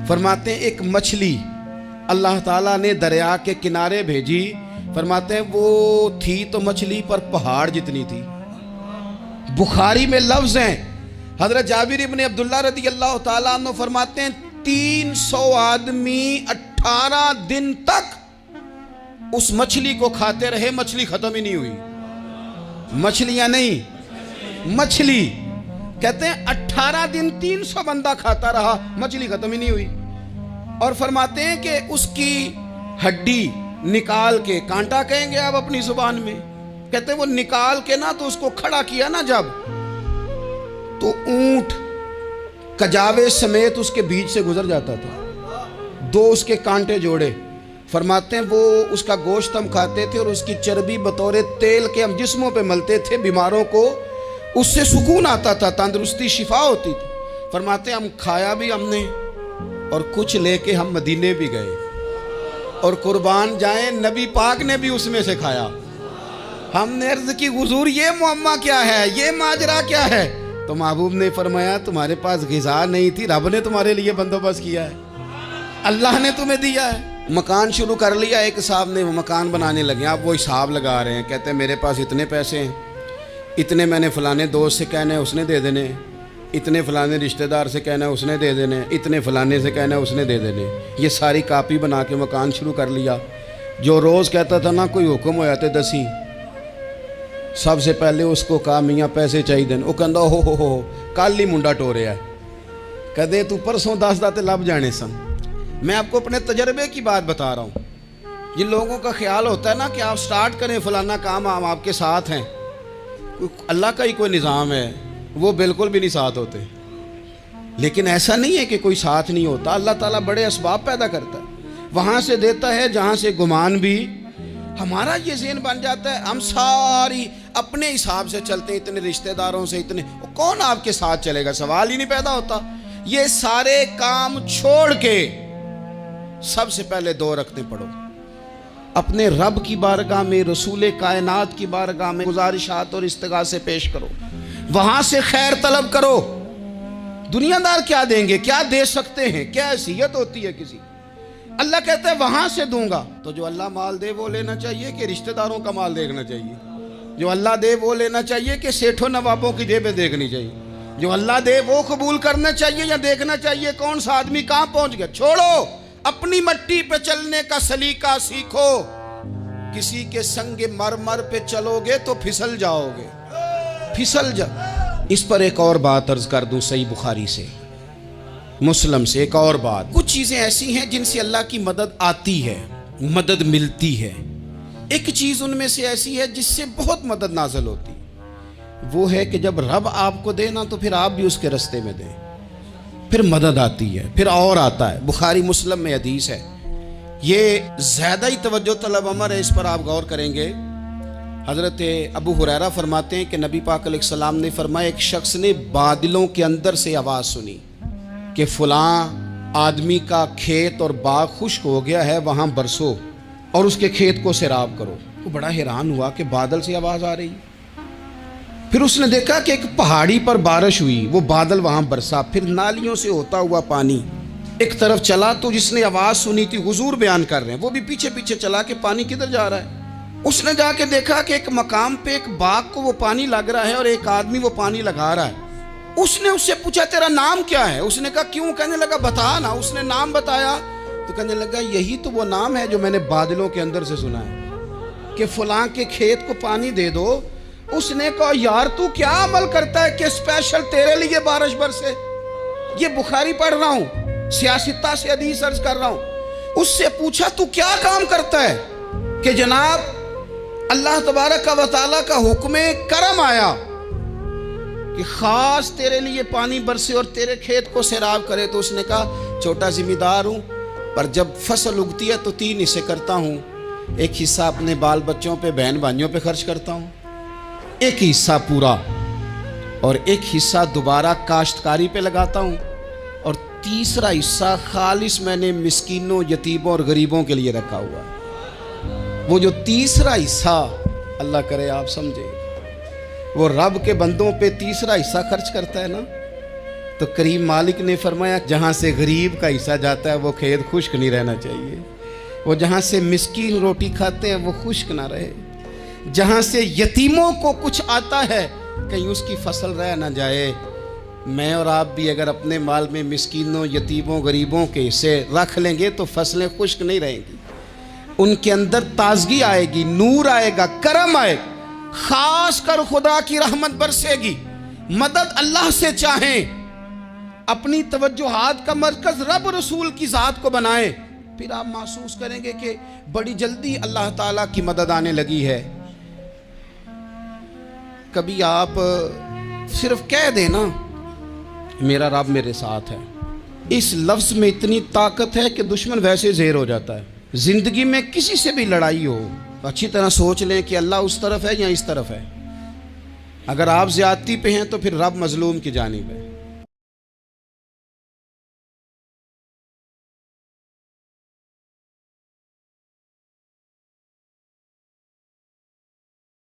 فرماتے ہیں ایک مچھلی اللہ تعالیٰ نے دریا کے کنارے بھیجی، فرماتے ہیں وہ تھی تو مچھلی پر پہاڑ جتنی تھی۔ بخاری میں لفظ ہیں، حضرت جابر ابن عبداللہ رضی اللہ تعالیٰ عنہ فرماتے ہیں 300 آدمی 18 دن تک اس مچھلی کو کھاتے رہے، مچھلی ختم ہی نہیں ہوئی۔ مچھلیاں نہیں، مچھلی کہتے ہیں 18 دن 300 بندہ کھاتا رہا، مچھلی ختم ہی نہیں ہوئی۔ اور فرماتے ہیں کہ اس کی ہڈی نکال کے، کانٹا کہیں گے آپ اپنی زبان میں، کہتے ہیں وہ نکال کے نا تو اس کو کھڑا کیا نا جب، تو اونٹ کجاوے سمیت اس کے بیچ سے گزر جاتا تھا، 2 اس کے کانٹے جوڑے۔ فرماتے ہیں وہ اس کا گوشت ہم کھاتے تھے اور اس کی چربی بطور تیل کے ہم جسموں پہ ملتے تھے، بیماروں کو اس سے سکون آتا تھا، تندرستی شفا ہوتی تھی۔ فرماتے ہیں ہم کھایا بھی ہم نے اور کچھ لے کے ہم مدینے بھی گئے، اور قربان جائیں نبی پاک نے بھی اس میں سے کھایا۔ ہم نے عرض کی حضور یہ معمہ کیا ہے، یہ ماجرا کیا ہے؟ تو محبوب نے فرمایا تمہارے پاس غذا نہیں تھی، رب نے تمہارے لیے بندوبست کیا ہے، اللہ نے تمہیں دیا ہے۔ مکان شروع کر لیا، ایک صاحب نے وہ مکان بنانے لگے، آپ وہ حساب لگا رہے ہیں، کہتے ہیں میرے پاس اتنے پیسے ہیں، اتنے میں نے فلانے دوست سے کہنا ہے اس نے دے دینے، اتنے فلانے رشتہ دار سے کہنا ہے اس نے دے دینے، اتنے فلانے سے کہنا ہے اس نے دے دینے۔ یہ ساری کاپی بنا کے مکان شروع کر لیا۔ جو روز کہتا تھا نا کوئی حکم ہو جاتے دسی، سب سے پہلے اس کو کہا میاں پیسے چاہیے دن، وہ کہندا ہو کل ہی منڈا ٹوریا ہے، کہتے تو پرسوں 10 داتے لب جانے سن۔ میں آپ کو اپنے تجربے کی بات بتا رہا ہوں۔ جن لوگوں کا خیال ہوتا ہے نا کہ آپ سٹارٹ کریں فلانا کام، ہم آپ کے ساتھ ہیں، اللہ کا ہی کوئی نظام ہے، وہ بالکل بھی نہیں ساتھ ہوتے۔ لیکن ایسا نہیں ہے کہ کوئی ساتھ نہیں ہوتا، اللہ تعالیٰ بڑے اسباب پیدا کرتا ہے، وہاں سے دیتا ہے جہاں سے گمان بھی۔ ہمارا یہ ذہن بن جاتا ہے ہم ساری اپنے حساب سے چلتے ہیں، اتنے رشتہ داروں سے، اتنے کون آپ کے ساتھ چلے گا، سوال ہی نہیں پیدا ہوتا۔ یہ سارے کام چھوڑ کے سب سے پہلے 2 رکعتیں پڑھو، اپنے رب کی بارگاہ میں، رسول کائنات کی بارگاہ میں گزارشات اور استغاثے پیش کرو، وہاں سے خیر طلب کرو۔ دنیا دار کیا دیں گے، کیا دے سکتے ہیں، کیا حیثیت ہوتی ہے کسی؟ اللہ کہتا ہے وہاں سے دوں گا۔ تو جو اللہ مال دے وہ لینا چاہیے کہ رشتہ داروں کا مال دیکھنا چاہیے؟ جو اللہ دے وہ لینا چاہیے کہ سیٹھوں نوابوں کی جیبیں دیکھنی چاہیے؟ جو اللہ دے وہ قبول کرنا چاہیے یا دیکھنا چاہیے کون سا آدمی کہاں پہنچ گیا؟ چھوڑو، اپنی مٹی پہ چلنے کا سلیقہ سیکھو۔ کسی کے سنگ مرمر پہ چلو گے تو پھسل جاؤ گے، پھسل جاؤ۔ اس پر ایک اور بات عرض کر دوں، صحیح بخاری سے، مسلم سے ایک اور بات۔ کچھ چیزیں ایسی ہیں جن سے اللہ کی مدد آتی ہے، مدد ملتی ہے۔ ایک چیز ان میں سے ایسی ہے جس سے بہت مدد نازل ہوتی، وہ ہے کہ جب رب آپ کو دے نا تو پھر آپ بھی اس کے رستے میں دیں، پھر مدد آتی ہے، پھر اور آتا ہے۔ بخاری مسلم میں حدیث ہے، یہ زیادہ ہی توجہ طلب امر ہے، اس پر آپ غور کریں گے۔ حضرت ابو ہریرہ فرماتے ہیں کہ نبی پاک علیہ السلام نے فرمایا ایک شخص نے بادلوں کے اندر سے آواز سنی کہ فلاں آدمی کا کھیت اور باغ خشک ہو گیا ہے، وہاں برسو اور اس کے کھیت کو سیراب کرو۔ وہ بڑا حیران ہوا کہ بادل سے آواز آ رہی۔ پھر اس نے دیکھا کہ ایک پہاڑی پر بارش ہوئی، وہ بادل وہاں برسا، پھر نالیوں سے ہوتا ہوا پانی ایک طرف چلا۔ تو جس نے آواز سنی تھی، حضور بیان کر رہے ہیں، وہ بھی پیچھے پیچھے چلا کہ پانی کدھر جا رہا ہے۔ اس نے جا کے دیکھا کہ ایک مقام پہ ایک باغ کو وہ پانی لگ رہا ہے اور ایک آدمی وہ پانی لگا رہا ہے۔ اس نے اس سے پوچھا تیرا نام کیا ہے؟ اس نے کہا کیوں؟ کہنے لگا بتا نا۔ اس نے نام بتایا تو کہنے لگا یہی تو وہ نام ہے جو میں نے بادلوں کے اندر سے سنا ہے کہ فلاں کے کھیت کو پانی دے دو۔ اس نے کہا یار تو کیا عمل کرتا ہے کہ اسپیشل تیرے لیے بارش برسے؟ یہ بخاری پڑھ رہا ہوں، سیاستہ سے حدیث عرض کر رہا ہوں۔ اس سے پوچھا تو کیا کام کرتا ہے کہ جناب اللہ تبارک و تعالیٰ کا حکم کرم آیا کہ خاص تیرے لیے پانی برسے اور تیرے کھیت کو سیراب کرے؟ تو اس نے کہا چھوٹا ذمہ دار ہوں، پر جب فصل اگتی ہے تو 3 حصے کرتا ہوں، ایک حصہ اپنے بال بچوں پہ، بہن بھائیوں پہ خرچ کرتا ہوں، ایک حصہ پورا، اور ایک حصہ دوبارہ کاشتکاری پہ لگاتا ہوں، اور تیسرا حصہ خالص میں نے مسکینوں، یتیموں اور غریبوں کے لیے رکھا ہوا ہے۔ وہ جو تیسرا حصہ، اللہ کرے آپ سمجھے، وہ رب کے بندوں پہ تیسرا حصہ خرچ کرتا ہے نا، تو کریم مالک نے فرمایا جہاں سے غریب کا حصہ جاتا ہے وہ کھیت خشک نہیں رہنا چاہیے، وہ جہاں سے مسکین روٹی کھاتے ہیں وہ خشک نہ رہے، جہاں سے یتیموں کو کچھ آتا ہے کہیں اس کی فصل رہ نہ جائے۔ میں اور آپ بھی اگر اپنے مال میں مسکینوں، یتیموں، غریبوں کے حصے رکھ لیں گے تو فصلیں خشک نہیں رہیں گی، ان کے اندر تازگی آئے گی، نور آئے گا، کرم آئے گا، خاص کر خدا کی رحمت برسے گی۔ مدد اللہ سے چاہیں، اپنی توجہات کا مرکز رب رسول کی ذات کو بنائیں، پھر آپ محسوس کریں گے کہ بڑی جلدی اللہ تعالیٰ کی مدد آنے لگی ہے۔ کبھی آپ صرف کہہ دیں نا میرا رب میرے ساتھ ہے، اس لفظ میں اتنی طاقت ہے کہ دشمن ویسے زہر ہو جاتا ہے۔ زندگی میں کسی سے بھی لڑائی ہو اچھی طرح سوچ لیں کہ اللہ اس طرف ہے یا اس طرف ہے۔ اگر آپ زیادتی پہ ہیں تو پھر رب مظلوم کی جانب ہے۔